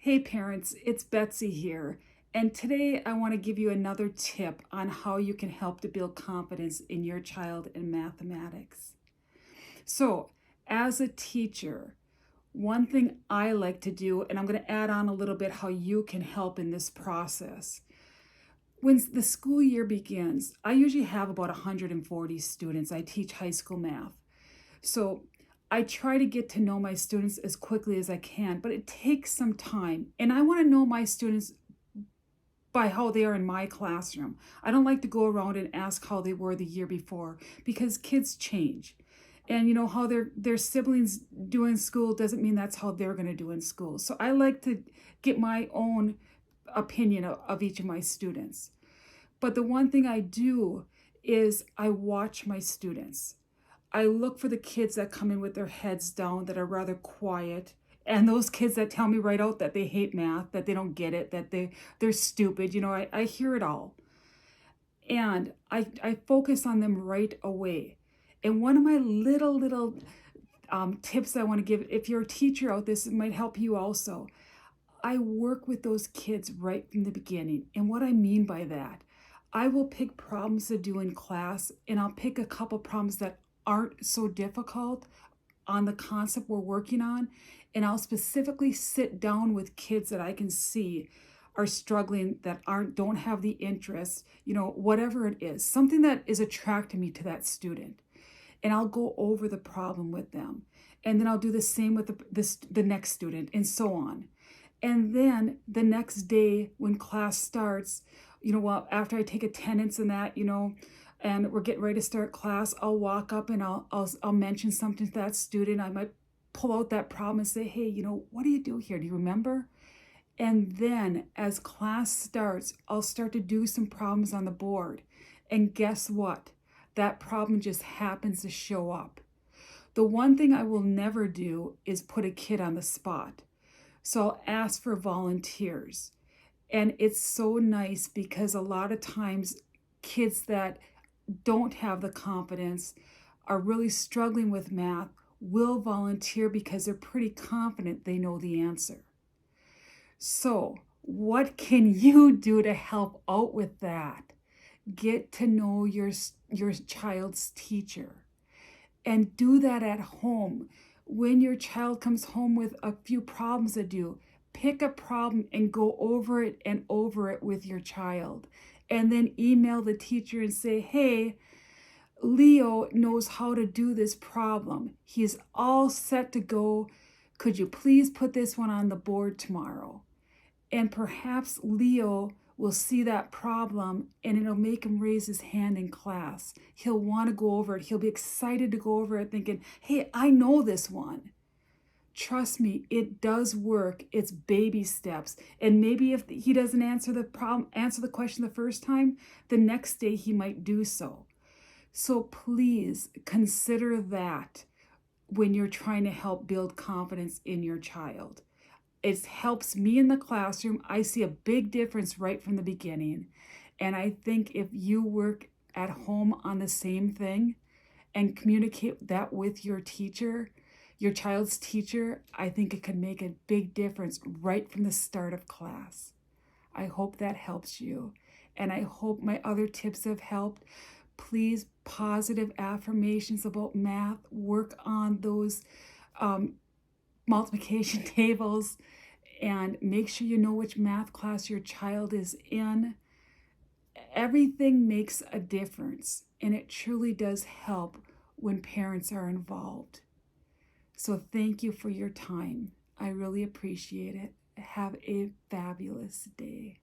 Hey parents, it's Betsy here, and today I want to give you another tip on how you can help to build confidence in your child in mathematics. So, as a teacher, one thing I like to do, and I'm going to add on a little bit how you can help in this process. When the school year begins, I usually have about 140 students. I teach high school math. So I try to get to know my students as quickly as I can, but it takes some time. And I want to know my students by how they are in my classroom. I don't like to go around and ask how they were the year before because kids change. And how their siblings do in school doesn't mean that's how they're going to do in school. So I like to get my own opinion of each of my students. But the one thing I do is I watch my students. I look for the kids that come in with their heads down, that are rather quiet, and those kids that tell me right out that they hate math, that they don't get it, that they're stupid. I hear it all. And I focus on them right away. And one of my little tips I want to give, if you're a teacher out, this might help you also. I work with those kids right from the beginning. And what I mean by that, I will pick problems to do in class, and I'll pick a couple problems that aren't so difficult on the concept we're working on. And I'll specifically sit down with kids that I can see are struggling, that don't have the interest, whatever it is, something that is attracting me to that student. And I'll go over the problem with them. And then I'll do the same with the next student, and so on. And then the next day when class starts, after I take attendance and that, and we're getting ready to start class, I'll walk up and I'll mention something to that student. I might pull out that problem and say, hey, what do you do here? Do you remember? And then as class starts, I'll start to do some problems on the board. And guess what? That problem just happens to show up. The one thing I will never do is put a kid on the spot. So I'll ask for volunteers. And it's so nice because a lot of times kids that don't have the confidence, are really struggling with math, will volunteer because they're pretty confident they know the answer. So what can you do to help out with that? Get to know your child's teacher, and do that at home. When your child comes home with a few problems to do, pick a problem and go over it and over it with your child. And then email the teacher and say, hey, Leo knows how to do this problem. He's all set to go. Could you please put this one on the board tomorrow? And perhaps Leo will see that problem and it'll make him raise his hand in class. He'll want to go over it. He'll be excited to go over it thinking, hey, I know this one. Trust me, it does work. It's baby steps. And maybe if he doesn't answer the question the first time, the next day he might do so. So please consider that when you're trying to help build confidence in your child. It helps me in the classroom. I see a big difference right from the beginning. And I think if you work at home on the same thing and communicate that with your teacher, your child's teacher, I think it can make a big difference right from the start of class. I hope that helps you. And I hope my other tips have helped. Please, positive affirmations about math. Work on those multiplication tables, and make sure you know which math class your child is in. Everything makes a difference, and it truly does help when parents are involved. So thank you for your time. I really appreciate it. Have a fabulous day.